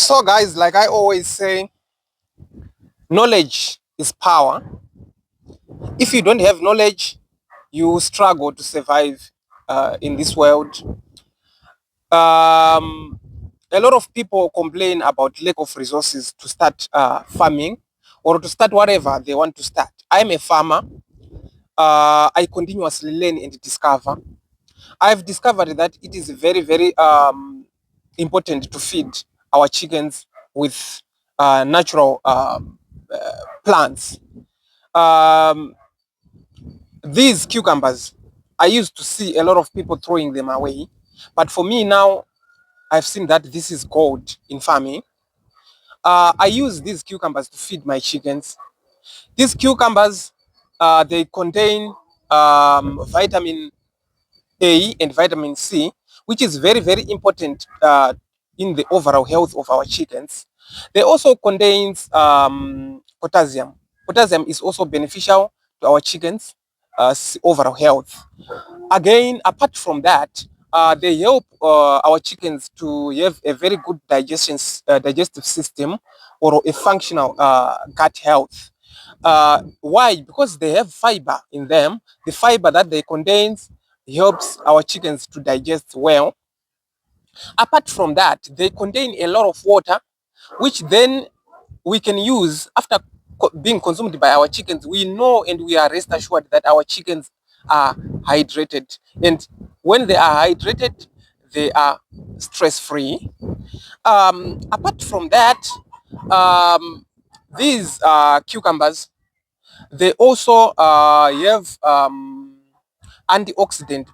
So guys, like I always say, knowledge is power. If you don't have knowledge, you struggle to survive in this world. Um, a lot of people complain about lack of resources to start farming or to start whatever they want to start. I'm a farmer. I continuously learn and discover. I've discovered that it is very important to feed our chickens with natural plants. Um, these cucumbers, I used to see a lot of people throwing them away, but for me now, I've seen that this is gold in farming. I use these cucumbers to feed my chickens. These cucumbers, they contain vitamin A and vitamin C, which is very important in the overall health of our chickens. They also contains potassium. Potassium is also beneficial to our chickens' overall health. Again, apart from that, they help our chickens to have a very good digestive system or a functional gut health. Why? Because they have fiber in them. The fiber that they contain helps our chickens to digest well. Apart from that, they contain a lot of water, which then we can use after being consumed by our chickens. We know and we are rest assured that our chickens are hydrated. And when they are hydrated, they are stress free. Apart from that, um, these cucumbers, they also have antioxidant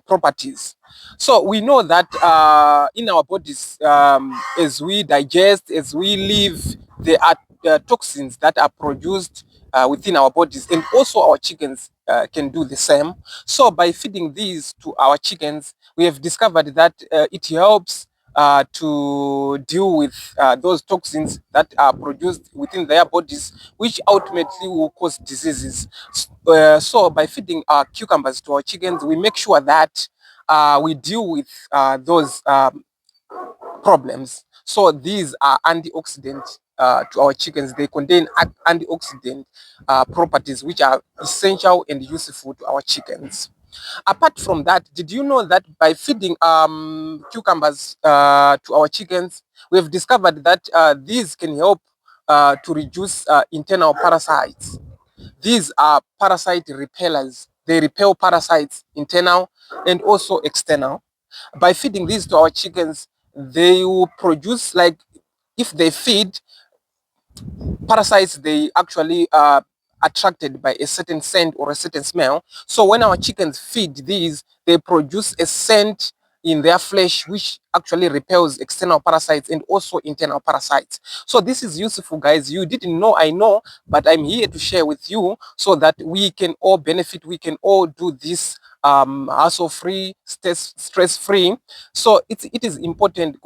properties. So we know that in our bodies, as we digest, as we live, there are toxins that are produced within our bodies, and also our chickens can do the same. So by feeding these to our chickens, we have discovered that it helps to deal with those toxins that are produced within their bodies, which ultimately will cause diseases. So by feeding cucumbers to our chickens, we make sure that we deal with those problems. So these are antioxidants to our chickens. They contain antioxidant properties which are essential and useful to our chickens. Apart from that, did you know that by feeding cucumbers to our chickens, we have discovered that these can help to reduce internal parasites. These are parasite repellers. They repel parasites, internal and also external. By feeding these to our chickens, they will produce, like, if they feed parasites, they actually are attracted by a certain scent or a certain smell. So when our chickens feed these, they produce a scent in their flesh which actually repels external parasites and also internal parasites. So this is useful, guys. You didn't know, I know, but I'm here to share with you so that we can all benefit, we can all do this hassle free, stress free. So it is important,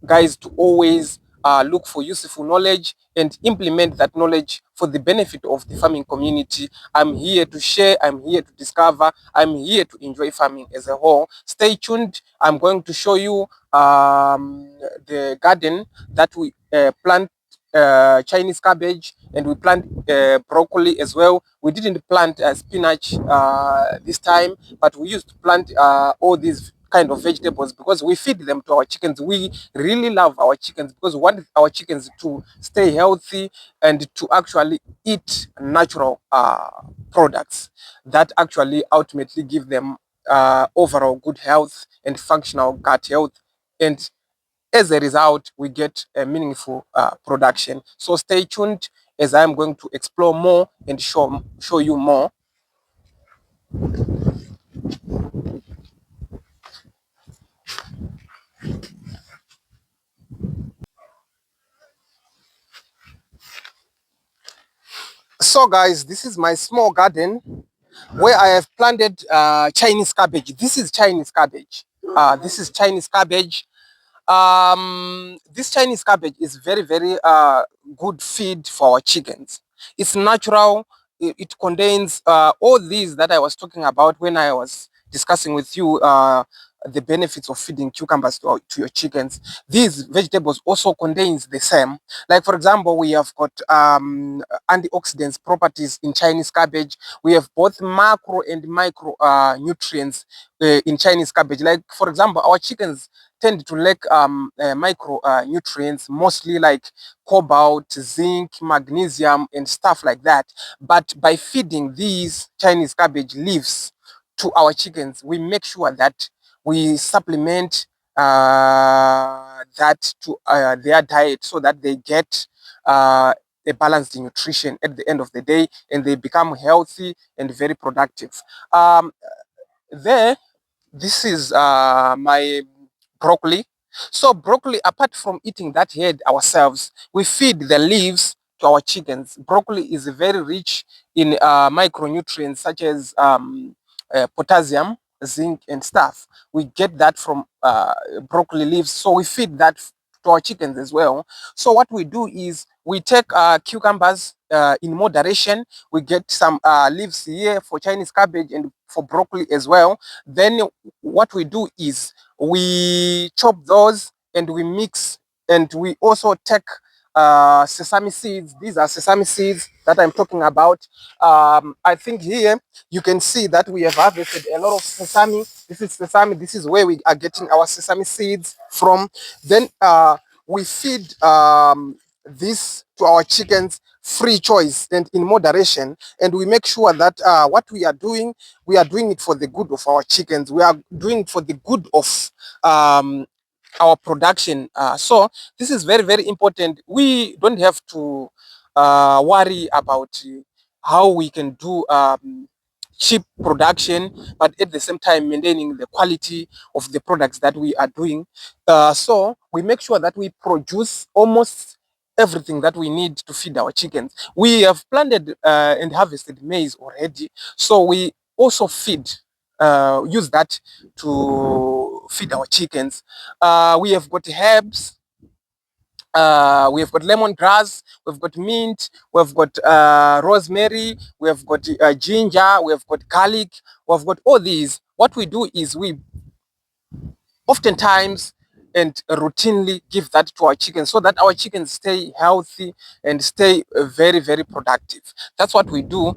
guys, to always look for useful knowledge and implement that knowledge for the benefit of the farming community. I'm here to share, I'm here to discover, I'm here to enjoy farming as a whole. Stay tuned. I'm going to show you the garden that we plant Chinese cabbage, and we plant broccoli as well. We didn't plant spinach this time, but we used to plant all these kind of vegetables because we feed them to our chickens. We really love our chickens because we want our chickens to stay healthy and to actually eat natural products that actually ultimately give them overall good health and functional gut health, and as a result we get a meaningful production. So stay tuned as I'm going to explore more and show you more. So guys, this is my small garden where I have planted Chinese cabbage. This is Chinese cabbage. This is Chinese cabbage. This Chinese cabbage is very good feed for our chickens. It's natural. It contains all these that I was talking about when I was discussing with you the benefits of feeding cucumbers to your chickens. These vegetables also contains the same. Like for example, we have got antioxidants properties in Chinese cabbage. We have both macro and micro nutrients in Chinese cabbage. Like for example, our chickens tend to lack micro nutrients, mostly like cobalt, zinc, magnesium, and stuff like that. But by feeding these Chinese cabbage leaves to our chickens, we make sure that we supplement that to their diet so that they get a balanced nutrition at the end of the day, and they become healthy and very productive. There, this is my broccoli. So broccoli, apart from eating that head ourselves, we feed the leaves to our chickens. Broccoli is very rich in micronutrients such as potassium, zinc, and stuff. We get that from broccoli leaves, so we feed that to our chickens as well. So what we do is we take cucumbers in moderation. We get some leaves here for Chinese cabbage and for broccoli as well. Then what we do is we chop those and we mix, and we also take sesame seeds. These are sesame seeds that I'm talking about. I think here you can see that we have harvested a lot of sesame. This is sesame. This is where we are getting our sesame seeds from. Then we feed this to our chickens free choice and in moderation, and we make sure that what we are doing it for the good of our chickens. We are doing it for the good of our production. So this is very, very important. We don't have to worry about how we can do cheap production, but at the same time maintaining the quality of the products that we are doing. So we make sure that we produce almost everything that we need to feed our chickens. We have planted and harvested maize already, so we also use that to feed our chickens. We have got herbs, we have got lemongrass, we've got mint, we've got rosemary, we have got ginger, we have got garlic, we've got all these. What we do is we oftentimes and routinely give that to our chickens so that our chickens stay healthy and stay very, very productive. That's what we do.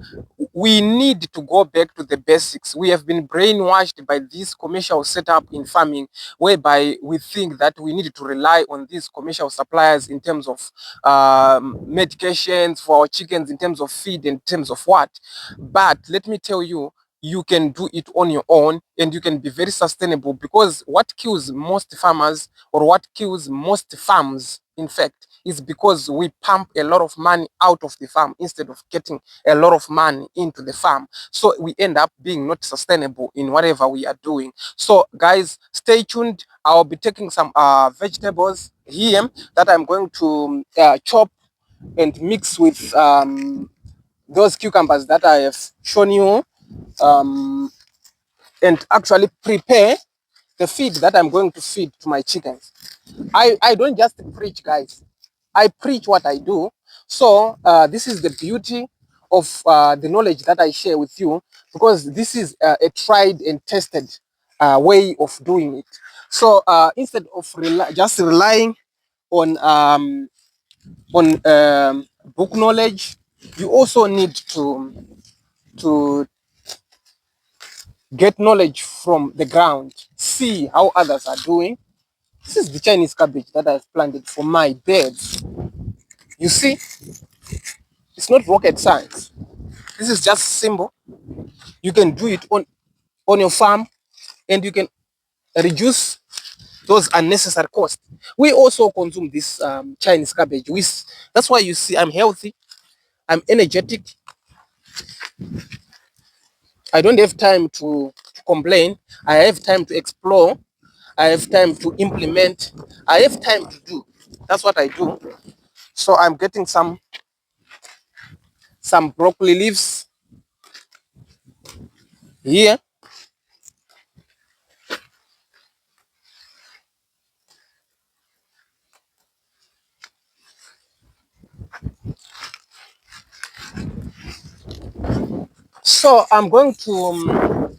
We need to go back to the basics. We have been brainwashed by this commercial setup in farming, whereby we think that we need to rely on these commercial suppliers in terms of medications for our chickens, in terms of feed, in terms of what. But let me tell you, you can do it on your own and you can be very sustainable, because what kills most farmers, or what kills most farms, in fact, is because we pump a lot of money out of the farm instead of getting a lot of money into the farm. So we end up being not sustainable in whatever we are doing. So guys, stay tuned. I'll be taking some vegetables here that I'm going to chop and mix with those cucumbers that I have shown you, and actually prepare the feed that I'm going to feed to my chickens. I don't just preach, guys. I preach what I do. So this is the beauty of the knowledge that I share with you, because this is a tried and tested way of doing it. So instead of just relying on book knowledge, you also need to get knowledge from the ground, see how others are doing. This is the Chinese cabbage that I've planted for my beds. You see, it's not rocket science. This is just simple. You can do it on your farm, and you can reduce those unnecessary costs. We also consume this Chinese cabbage. That's why you see I'm healthy, I'm energetic. I don't have time to complain. I have time to explore. I have time to implement. I have time to do. That's what I do. So I'm getting some broccoli leaves here. So I'm going to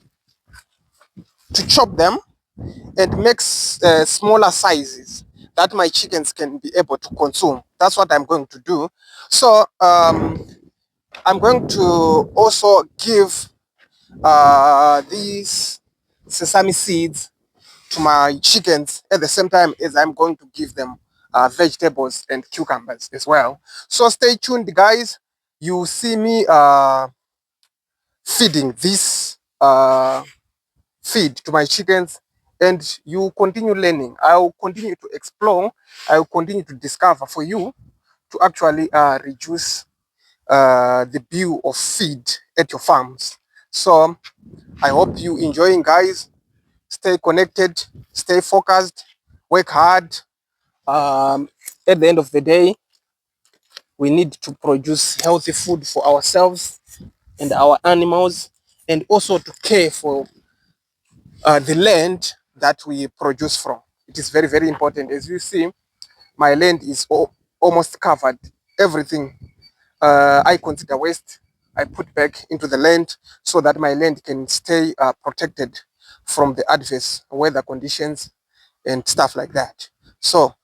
chop them and make smaller sizes that my chickens can be able to consume. That's what I'm going to do. So I'm going to also give these sesame seeds to my chickens at the same time as I'm going to give them vegetables and cucumbers as well. So stay tuned, guys. You see me feeding this feed to my chickens, and you continue learning. I'll continue to explore. I'll continue to discover for you to actually reduce the bill of feed at your farms. So I hope you enjoying, guys. Stay connected, stay focused, work hard. Um, at the end of the day, we need to produce healthy food for ourselves and our animals, and also to care for the land that we produce from. It is very, very important. As you see, my land is almost covered. Everything I consider waste, I put back into the land so that my land can stay protected from the adverse weather conditions and stuff like that. So,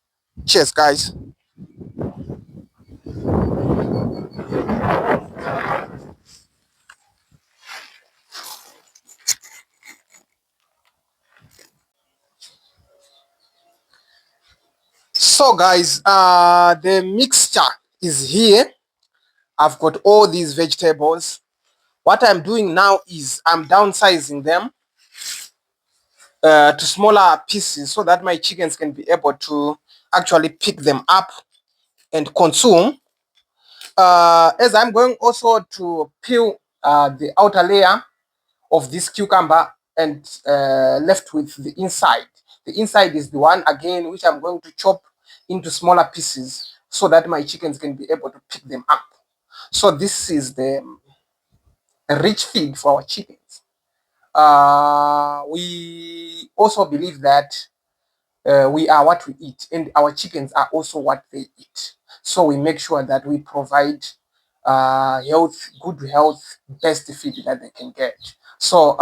cheers, guys. So, guys, the mixture is here. I've got all these vegetables. What I'm doing now is I'm downsizing them to smaller pieces so that my chickens can be able to actually pick them up and consume. As I'm going also to peel the outer layer of this cucumber and left with the inside. The inside is the one again which I'm going to chop into smaller pieces so that my chickens can be able to pick them up. So this is the rich feed for our chickens. We also believe that we are what we eat, and our chickens are also what they eat. So we make sure that we provide good health, best feed that they can get. So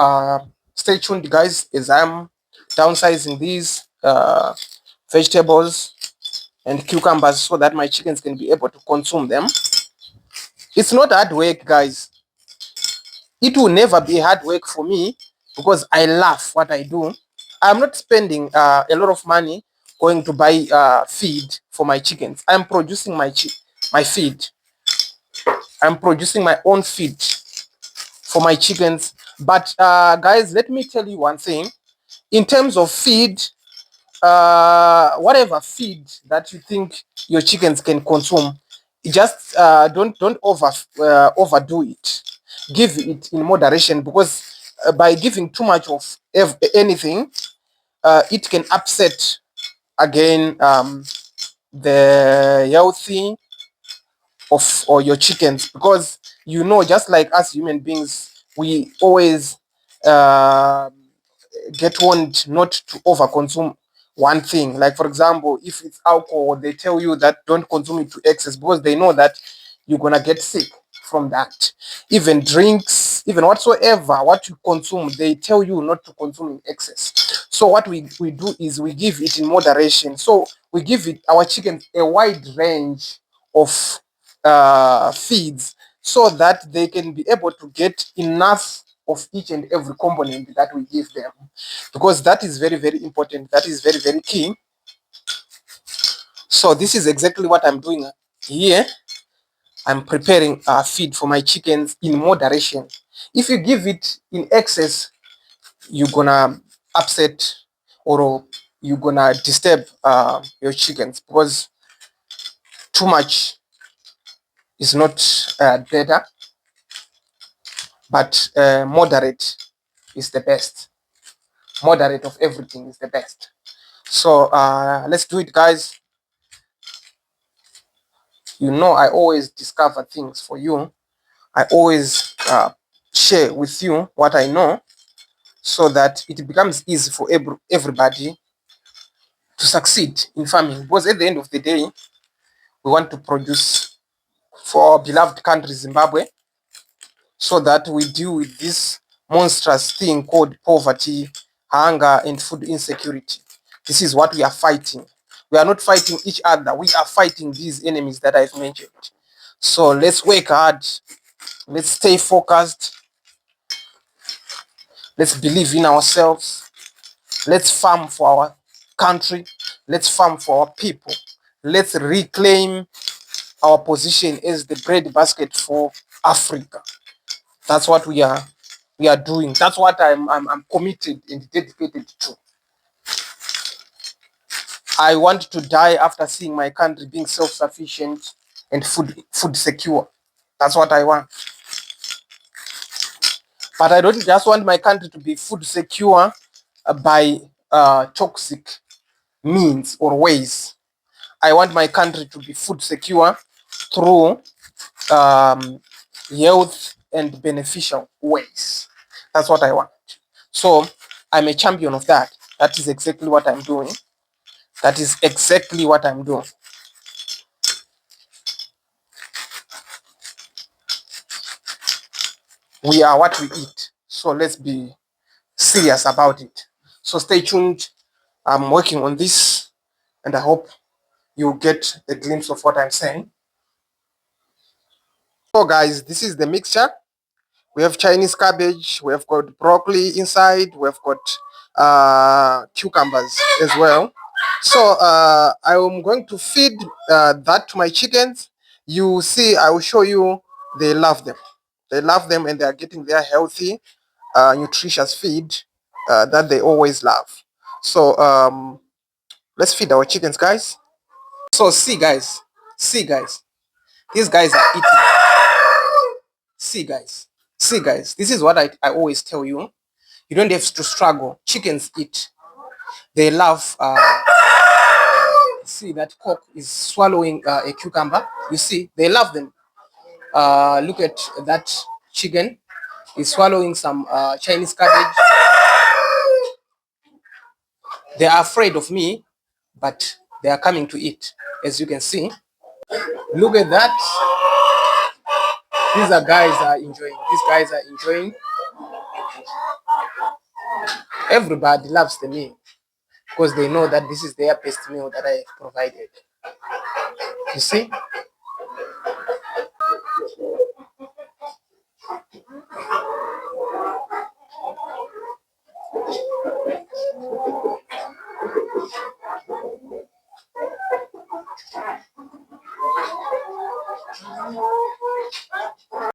stay tuned, guys, as I'm downsizing these vegetables and cucumbers so that my chickens can be able to consume them. It's not hard work, guys. It will never be hard work for me because I love what I do. I'm not spending a lot of money going to buy feed for my chickens. I'm producing my feed. I'm producing my own feed for my chickens. But guys, let me tell you one thing. In terms of feed, whatever feed that you think your chickens can consume, just don't overdo it. Give it in moderation, because by giving too much of anything, it can upset again the healthy of or your chickens, because just like us human beings, we always uh, get warned not to overconsume one thing. Like, for example, if it's alcohol, they tell you that don't consume it to excess because they know that you're gonna get sick from that. Even drinks, even whatsoever what you consume, they tell you not to consume in excess. So what we do is we give it in moderation. So we give it our chickens a wide range of feeds so that they can be able to get enough of each and every component that we give them, because that is very, very important. That is very, very key. So this is exactly what I'm doing here. I'm preparing a feed for my chickens in moderation. If you give it in excess, you're gonna upset or you're gonna disturb your chickens, because too much is not better, but moderate is the best. Moderate of everything is the best. So let's do it, guys. I always discover things for you. I always share with you what I know so that it becomes easy for everybody to succeed in farming. Because at the end of the day, we want to produce for our beloved country, Zimbabwe, so that we deal with this monstrous thing called poverty hunger and food insecurity. This is what we are fighting. We are not fighting each other. We are fighting these enemies that I've mentioned. So let's work hard. Let's stay focused. Let's believe in ourselves. Let's farm for our country. Let's farm for our people. Let's reclaim our position as the bread basket for Africa. That's what we are doing. That's what I'm committed and dedicated to. I want to die after seeing my country being self-sufficient and food secure. That's what I want. But I don't just want my country to be food secure by toxic means or ways. I want my country to be food secure through um, health and beneficial ways. That's what I want. So I'm a champion of that. That is exactly what I'm doing. That is exactly what I'm doing. We are what we eat. So let's be serious about it. So stay tuned. I'm working on this and I hope you get a glimpse of what I'm saying. So guys, this is the mixture. We have Chinese cabbage, we have got broccoli inside, we have got cucumbers as well. So I'm going to feed that to my chickens. You see, I will show you, they love them. They love them and they are getting their healthy, nutritious feed that they always love. So let's feed our chickens, guys. So see guys, these guys are eating. See guys, see guys, this is what I always tell you. You don't have to struggle. Chickens eat. They love. See that cock is swallowing a cucumber. You see, they love them. Look at that chicken. Is swallowing some Chinese cabbage. They are afraid of me, but they are coming to eat. As you can see, look at that. These are guys are enjoying. These guys are enjoying. Everybody loves the meal because they know that this is their best meal that I provided. You see?